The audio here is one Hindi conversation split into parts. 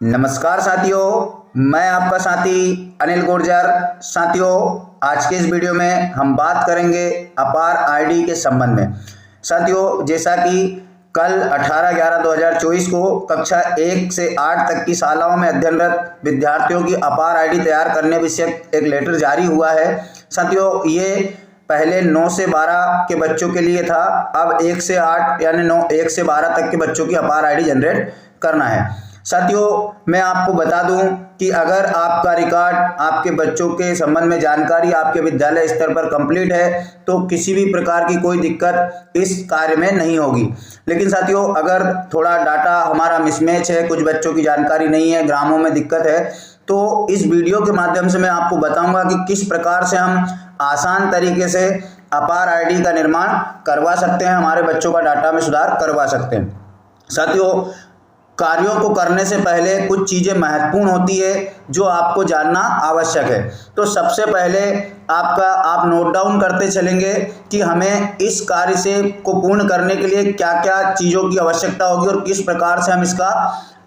नमस्कार साथियों, मैं आपका साथी अनिल गुर्जर। साथियों, आज के इस वीडियो में हम बात करेंगे अपार आईडी के संबंध में। साथियों, जैसा कि कल 18/11/2024 को कक्षा 1 से 8 तक की शालाओं में अध्ययनरत विद्यार्थियों की अपार आईडी तैयार करने विषयक एक लेटर जारी हुआ है। साथियों, ये पहले 9 से 12 के बच्चों के लिए था, अब 1 से 8 यानी 1 से 12 तक के बच्चों की अपार आईडी जनरेट करना है। साथियों, मैं आपको बता दूं कि अगर आपका रिकॉर्ड, आपके बच्चों के संबंध में जानकारी आपके विद्यालय स्तर पर कंप्लीट है तो किसी भी प्रकार की कोई दिक्कत इस कार्य में नहीं होगी। लेकिन साथियों, अगर थोड़ा डाटा हमारा मिसमैच है, कुछ बच्चों की जानकारी नहीं है, ग्रामों में दिक्कत है, तो इस वीडियो के माध्यम से मैं आपको बताऊंगा कि किस प्रकार से हम आसान तरीके से अपार आईडी का निर्माण करवा सकते हैं, हमारे बच्चों का डाटा में सुधार करवा सकते हैं। साथियों, कार्यों को करने से पहले कुछ चीज़ें महत्वपूर्ण होती है जो आपको जानना आवश्यक है। तो सबसे पहले आप नोट डाउन करते चलेंगे कि हमें इस कार्य से को पूर्ण करने के लिए क्या क्या चीज़ों की आवश्यकता होगी और किस प्रकार से हम इसका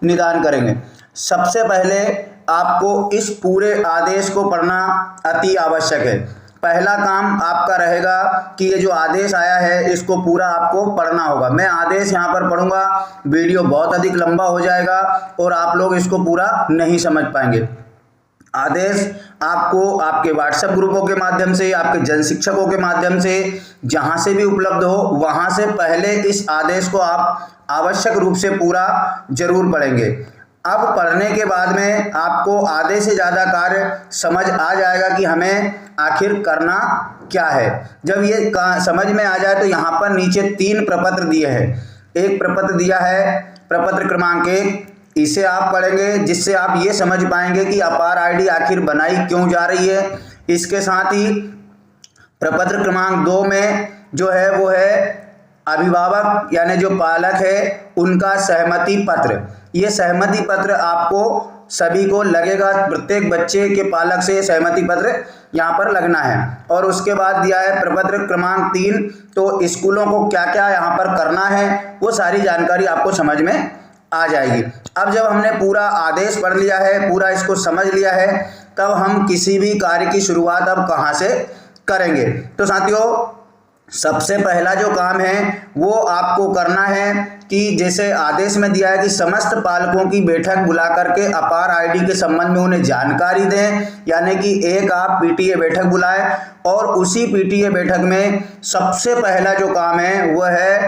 निदान करेंगे। सबसे पहले आपको इस पूरे आदेश को पढ़ना अति आवश्यक है। पहला काम आपका रहेगा कि ये जो आदेश आया है इसको पूरा आपको पढ़ना होगा। मैं आदेश यहाँ पर पढ़ूंगा, वीडियो बहुत अधिक लंबा हो जाएगा और आप लोग इसको पूरा नहीं समझ पाएंगे। आदेश आपको आपके व्हाट्सएप ग्रुपों के माध्यम से, आपके जन शिक्षकों के माध्यम से, जहाँ से भी उपलब्ध हो वहाँ से पहले इस आदेश को आप आवश्यक रूप से पूरा जरूर पढ़ेंगे। अब पढ़ने के बाद में आपको आधे से ज़्यादा कार्य समझ आ जाएगा कि हमें आखिर करना क्या है। जब ये समझ में आ जाए तो यहाँ पर नीचे 3 प्रपत्र दिए हैं। एक प्रपत्र दिया है प्रपत्र क्रमांक 1, इसे आप पढ़ेंगे जिससे आप ये समझ पाएंगे कि अपार आईडी आखिर बनाई क्यों जा रही है। इसके साथ ही प्रपत्र क्रमांक 2 में जो है वो है अभिभावक यानी जो पालक है उनका सहमति पत्र। ये सहमति पत्र आपको सभी को लगेगा, प्रत्येक बच्चे के पालक से सहमति पत्र यहाँ पर लगना है। और उसके बाद दिया है प्रपत्र क्रमांक 3, तो स्कूलों को क्या क्या यहाँ पर करना है वो सारी जानकारी आपको समझ में आ जाएगी। अब जब हमने पूरा आदेश पढ़ लिया है, पूरा इसको समझ लिया है, तब हम किसी भी कार्य की शुरुआत अब कहाँ से करेंगे। तो साथियों, सबसे पहला जो काम है वो आपको करना है कि जैसे आदेश में दिया है कि समस्त पालकों की बैठक बुला करके अपार आईडी के संबंध में उन्हें जानकारी दें, यानी कि एक आप पीटीए बैठक बुलाएं और उसी पीटीए बैठक में सबसे पहला जो काम है वह है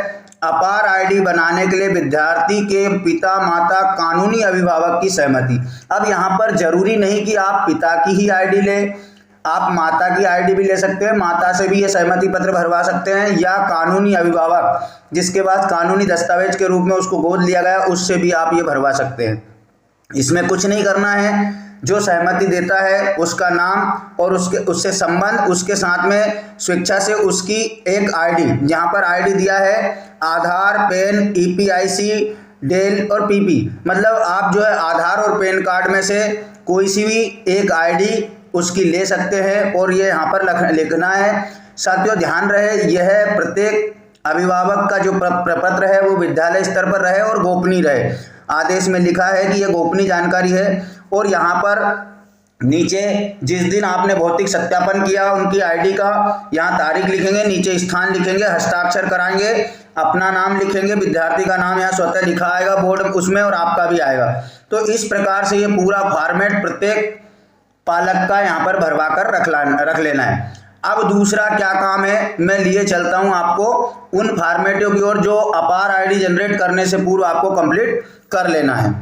अपार आईडी बनाने के लिए विद्यार्थी के पिता माता कानूनी अभिभावक की सहमति। अब यहाँ पर जरूरी नहीं कि आप पिता की ही आईडी लें, आप माता की आईडी भी ले सकते हैं, माता से भी ये सहमति पत्र भरवा सकते हैं, या कानूनी अभिभावक जिसके बाद कानूनी दस्तावेज के रूप में उसको गोद लिया गया उससे भी आप ये भरवा सकते हैं। इसमें कुछ नहीं करना है, जो सहमति देता है उसका नाम और उससे संबंध, उसके साथ में स्वेच्छा से उसकी एक आईडी, यहाँ पर आईडी दिया है आधार, पैन, ईपीआईसी, डेल और पीपी, मतलब आप जो है आधार और पैन कार्ड में से कोई सी भी एक आईडी उसकी ले सकते हैं और ये यहाँ पर लिखना है। साथियों, ध्यान रहे यह प्रत्येक अभिभावक का जो प्रपत्र है वो विद्यालय स्तर पर रहे और गोपनीय रहे। आदेश में लिखा है कि यह गोपनीय जानकारी है। और यहाँ पर नीचे जिस दिन आपने भौतिक सत्यापन किया उनकी आईडी का यहाँ तारीख लिखेंगे, नीचे स्थान लिखेंगे, हस्ताक्षर कराएंगे, अपना नाम लिखेंगे, विद्यार्थी का नाम यहाँ स्वतः लिखा आएगा बोर्ड उसमें और आपका भी आएगा। तो इस प्रकार से ये पूरा फॉर्मेट प्रत्येक पालक का यहाँ पर भरवा कर रख लेना है। अब दूसरा क्या काम है, मैं लिए चलता हूँ आपको उन फॉर्मेटों की ओर जो अपार आईडी जनरेट करने से पूर्व आपको कंप्लीट कर लेना है।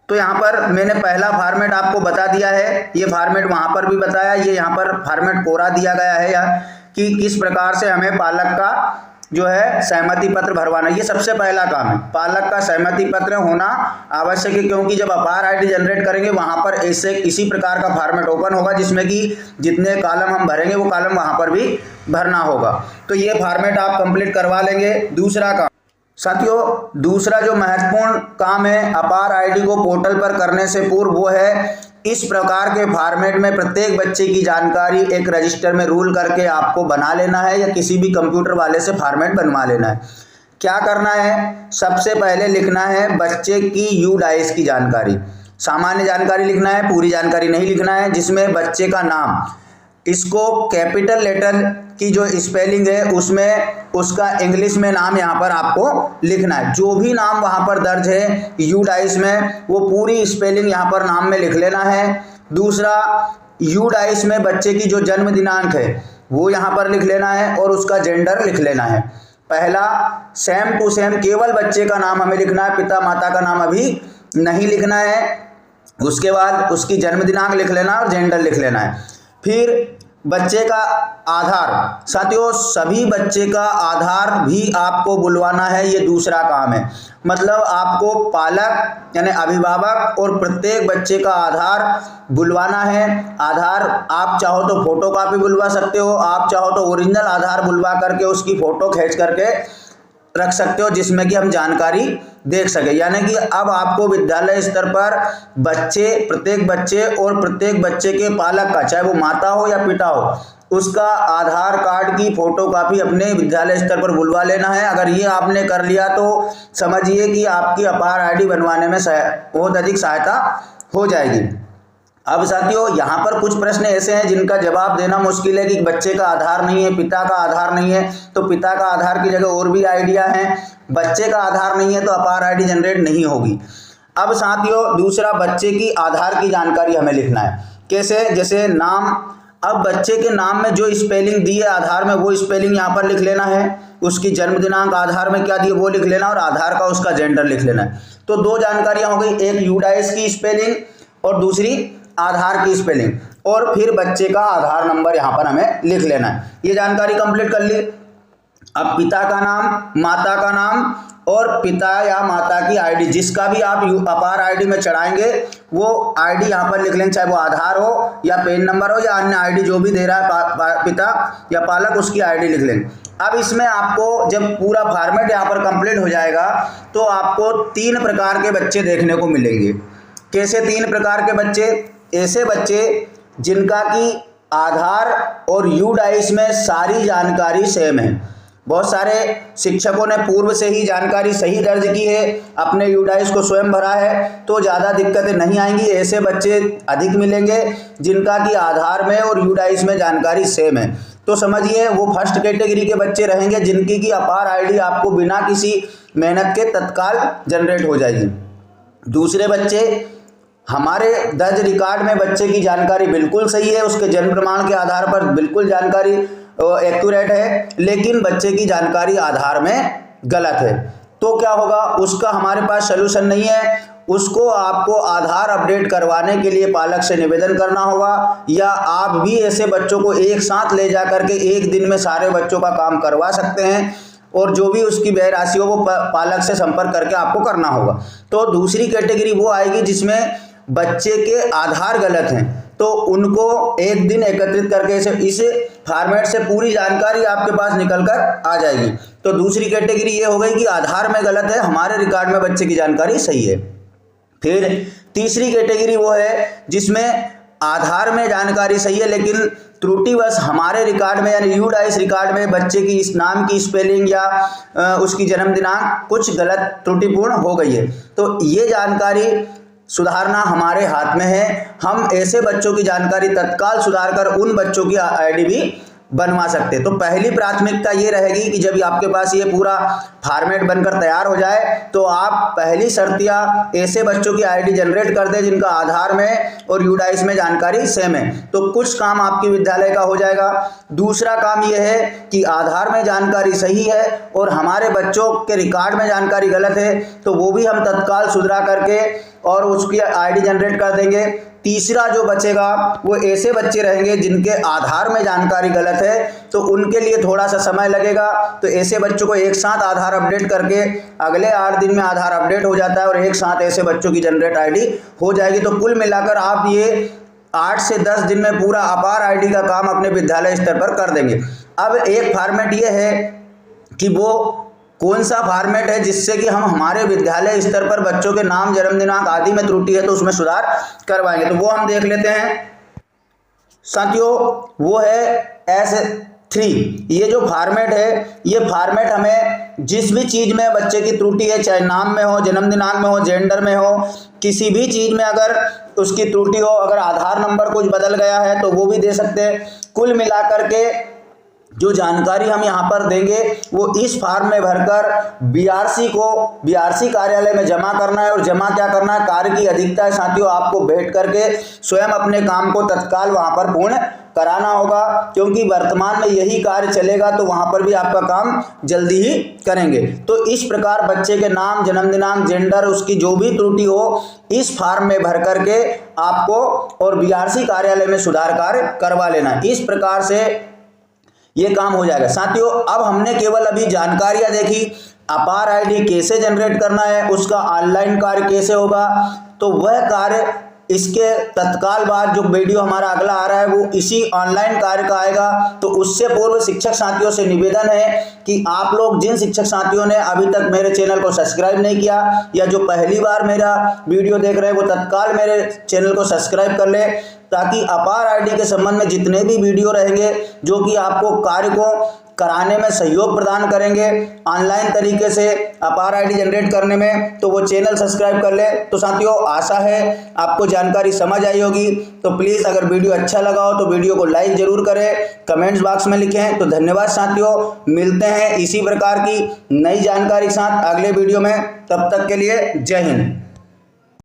तो यहाँ पर मैंने पहला फॉर्मेट आपको बता दिया है, ये फॉर्मेट वहाँ पर भी बताया, ये यहाँ पर फॉर्मेट कोरा दिया गया है यहाँ कि किस प्रकार से हमें पालक का जो है सहमति पत्र भरवाना। ये सबसे पहला काम है, पालक का सहमति पत्र होना आवश्यक है, क्योंकि जब अपार आईडी जनरेट करेंगे वहां पर ऐसे इसी प्रकार का फॉर्मेट ओपन होगा जिसमें कि जितने कॉलम हम भरेंगे वो कॉलम वहां पर भी भरना होगा। तो ये फॉर्मेट आप कंप्लीट करवा लेंगे। दूसरा काम साथियों, दूसरा जो महत्वपूर्ण काम है अपार आईडी को पोर्टल पर करने से पूर्व वो है इस प्रकार के फॉर्मेट में प्रत्येक बच्चे की जानकारी एक रजिस्टर में रूल करके आपको बना लेना है या किसी भी कंप्यूटर वाले से फॉर्मेट बनवा लेना है। क्या करना है, सबसे पहले लिखना है बच्चे की यूडाइस की जानकारी, सामान्य जानकारी लिखना है, पूरी जानकारी नहीं लिखना है, जिसमें बच्चे का नाम, इसको कैपिटल लेटर की जो स्पेलिंग है उसमें उसका इंग्लिश में नाम यहाँ पर आपको लिखना है। जो भी नाम वहाँ पर दर्ज है यूडाइस में वो पूरी स्पेलिंग यहाँ पर नाम में लिख लेना है। दूसरा, यूडाइस में बच्चे की जो जन्म दिनांक है वो यहाँ पर लिख लेना है और उसका जेंडर लिख लेना है। पहला सेम टू सेम केवल बच्चे का नाम हमें लिखना है, पिता माता का नाम अभी नहीं लिखना है। उसके बाद उसकी जन्म दिनांक लिख लेना और जेंडर लिख लेना है। फिर बच्चे का आधार, साथियों सभी बच्चे का आधार भी आपको बुलवाना है, ये दूसरा काम है। मतलब आपको पालक यानी अभिभावक और प्रत्येक बच्चे का आधार बुलवाना है। आधार आप चाहो तो फोटो कॉपी बुलवा सकते हो, आप चाहो तो ओरिजिनल आधार बुलवा करके उसकी फ़ोटो खींच करके रख सकते हो, जिसमें कि हम जानकारी देख सके। यानी कि अब आपको विद्यालय स्तर पर बच्चे, प्रत्येक बच्चे और प्रत्येक बच्चे के पालक का, चाहे वो माता हो या पिता हो, उसका आधार कार्ड की फोटो कॉपी अपने विद्यालय स्तर पर बुलवा लेना है। अगर ये आपने कर लिया तो समझिए कि आपकी अपार आईडी बनवाने में बहुत अधिक सहायता हो जाएगी। अब साथियों यहाँ पर कुछ प्रश्न ऐसे हैं जिनका जवाब देना मुश्किल है कि बच्चे का आधार नहीं है, पिता का आधार नहीं है, तो पिता का आधार की जगह और भी आइडिया हैं। बच्चे का आधार नहीं है तो अपार आईडी जनरेट नहीं होगी। अब साथियों दूसरा, बच्चे की आधार की जानकारी हमें लिखना है। कैसे? जैसे नाम, अब बच्चे के नाम में जो स्पेलिंग दी है आधार में वो स्पेलिंग यहाँ पर लिख लेना है। उसकी जन्म दिनांक आधार में क्या दी है वो लिख लेना और आधार का उसका जेंडर लिख लेना है। तो दो जानकारियाँ हो गई, एक यूडाइस की स्पेलिंग और दूसरी आधार की स्पेलिंग, और फिर बच्चे का आधार नंबर यहाँ पर हमें लिख लेना है। ये जानकारी कंप्लीट कर ली। अब पिता का नाम, माता का नाम और पिता या माता की आईडी, जिसका भी आप अपार आईडी में चढ़ाएंगे वो आईडी यहाँ पर लिख लेंगे, चाहे वो आधार हो या पेन नंबर हो या अन्य आईडी जो भी दे रहा है पिता या पालक, उसकी आईडी लिख लेंगे। अब इसमें आपको जब पूरा फॉर्मेट यहाँ पर कंप्लीट हो जाएगा तो आपको 3 प्रकार के बच्चे देखने को मिलेंगे। कैसे 3 प्रकार के बच्चे? ऐसे बच्चे जिनका कि आधार और यूडाइस में सारी जानकारी सेम है। बहुत सारे शिक्षकों ने पूर्व से ही जानकारी सही दर्ज की है, अपने यूडाइस को स्वयं भरा है, तो ज़्यादा दिक्कतें नहीं आएंगी। ऐसे बच्चे अधिक मिलेंगे जिनका कि आधार में और यूडाइस में जानकारी सेम है। तो समझिए वो फर्स्ट कैटेगरी के बच्चे रहेंगे जिनकी कि अपार आईडी आपको बिना किसी मेहनत के तत्काल जनरेट हो जाएगी। दूसरे बच्चे, हमारे दर्ज रिकॉर्ड में बच्चे की जानकारी बिल्कुल सही है, उसके जन्म प्रमाण के आधार पर बिल्कुल जानकारी एक्यूरेट है, लेकिन बच्चे की जानकारी आधार में गलत है। तो क्या होगा? उसका हमारे पास सलूशन नहीं है। उसको आपको आधार अपडेट करवाने के लिए पालक से निवेदन करना होगा, या आप भी ऐसे बच्चों को एक साथ ले जा करके एक दिन में सारे बच्चों का काम करवा सकते हैं, और जो भी उसकी व्यय राशि हो वो पालक से संपर्क करके आपको करना होगा। तो दूसरी कैटेगरी वो आएगी जिसमें बच्चे के आधार गलत हैं, तो उनको एक दिन एकत्रित करके इस फॉर्मेट से पूरी जानकारी आपके पास निकल कर आ जाएगी। तो दूसरी कैटेगरी ये हो गई कि आधार में गलत है, हमारे रिकॉर्ड में बच्चे की जानकारी सही है। फिर तीसरी कैटेगरी वो है जिसमें आधार में जानकारी सही है लेकिन त्रुटिवश हमारे रिकॉर्ड में यानी यूडाइस रिकॉर्ड में बच्चे की इस नाम की स्पेलिंग या उसकी जन्म दिनांक कुछ गलत त्रुटिपूर्ण हो गई है। तो ये जानकारी सुधारना हमारे हाथ में है। हम ऐसे बच्चों की जानकारी तत्काल सुधार कर उन बच्चों की आईडी भी बनवा सकते हैं। तो पहली प्राथमिकता ये रहेगी कि जब आपके पास ये पूरा फॉर्मेट बनकर तैयार हो जाए तो आप पहली शर्तिया ऐसे बच्चों की आईडी जनरेट कर दें जिनका आधार में और यूडाइस में जानकारी सेम है, तो कुछ काम आपके विद्यालय का हो जाएगा। दूसरा काम ये है कि आधार में जानकारी सही है और हमारे बच्चों के रिकॉर्ड में जानकारी गलत है, तो वो भी हम तत्काल सुधरा करके और उसकी आईडी जनरेट कर देंगे। तीसरा जो बचेगा वो ऐसे बच्चे रहेंगे जिनके आधार में जानकारी गलत है, तो उनके लिए थोड़ा सा समय लगेगा। तो ऐसे बच्चों को एक साथ आधार अपडेट करके अगले 8 दिन में आधार अपडेट हो जाता है और एक साथ ऐसे बच्चों की जनरेट आईडी हो जाएगी। तो कुल मिलाकर आप ये 8 से 10 दिन में पूरा अपार आईडी का काम अपने विद्यालय स्तर पर कर देंगे। अब एक फॉर्मेट ये है कि वो कौन सा फॉर्मेट है जिससे कि हम हमारे विद्यालय स्तर पर बच्चों के नाम, जन्म दिनांक आदि में त्रुटि है तो उसमें सुधार करवाएंगे। तो वो हम देख लेते हैं साथियों। वो है 3। ये जो फॉर्मेट है, ये फॉर्मेट हमें जिस भी चीज़ में बच्चे की त्रुटि है, चाहे नाम में हो, जन्म दिनांक में हो, जेंडर में हो, किसी भी चीज़ में अगर उसकी त्रुटि हो, अगर आधार नंबर कुछ बदल गया है तो वो भी दे सकते हैं। कुल मिलाकर के जो जानकारी हम यहाँ पर देंगे वो इस फॉर्म में भरकर बीआरसी कार्यालय में जमा करना है। और जमा क्या करना है, कार्य की अधिकता है साथियों, आपको बैठ करके स्वयं अपने काम को तत्काल वहाँ पर पूर्ण कराना होगा, क्योंकि वर्तमान में यही कार्य चलेगा तो वहाँ पर भी आपका काम जल्दी ही करेंगे। तो इस प्रकार बच्चे के नाम, जन्म दिनांक, जेंडर, उसकी जो भी त्रुटि हो इस फॉर्म में भर करके आपको और बीआरसी कार्यालय में सुधार कार्य करवा लेना। इस प्रकार से ये काम हो जाएगा साथियों। अब हमने केवल अभी जानकारियां देखी, अपार आईडी कैसे जनरेट करना है, उसका ऑनलाइन कार्य कैसे होगा, तो वह कार्य इसके तत्काल बाद जो वीडियो हमारा अगला आ रहा है वो इसी ऑनलाइन कार्य का आएगा। तो उससे पूर्व शिक्षक साथियों से निवेदन है कि आप लोग जिन शिक्षक साथियों ने अभी तक मेरे चैनल को सब्सक्राइब नहीं किया या जो पहली बार मेरा वीडियो देख रहे हैं वो तत्काल मेरे चैनल को सब्सक्राइब कर ले, ताकि अपार आईडी के संबंध में जितने भी वीडियो रहेंगे जो कि आपको कार्य को कराने में सहयोग प्रदान करेंगे ऑनलाइन तरीके से अपार आईडी जनरेट करने में, तो वो चैनल सब्सक्राइब कर ले। तो साथियों आशा है आपको जानकारी समझ आई होगी। तो प्लीज़ अगर वीडियो अच्छा लगा हो तो वीडियो को लाइक जरूर करें, कमेंट्स बॉक्स में लिखें। तो धन्यवाद साथियों, मिलते हैं इसी प्रकार की नई जानकारी के साथ अगले वीडियो में। तब तक के लिए जय हिंद।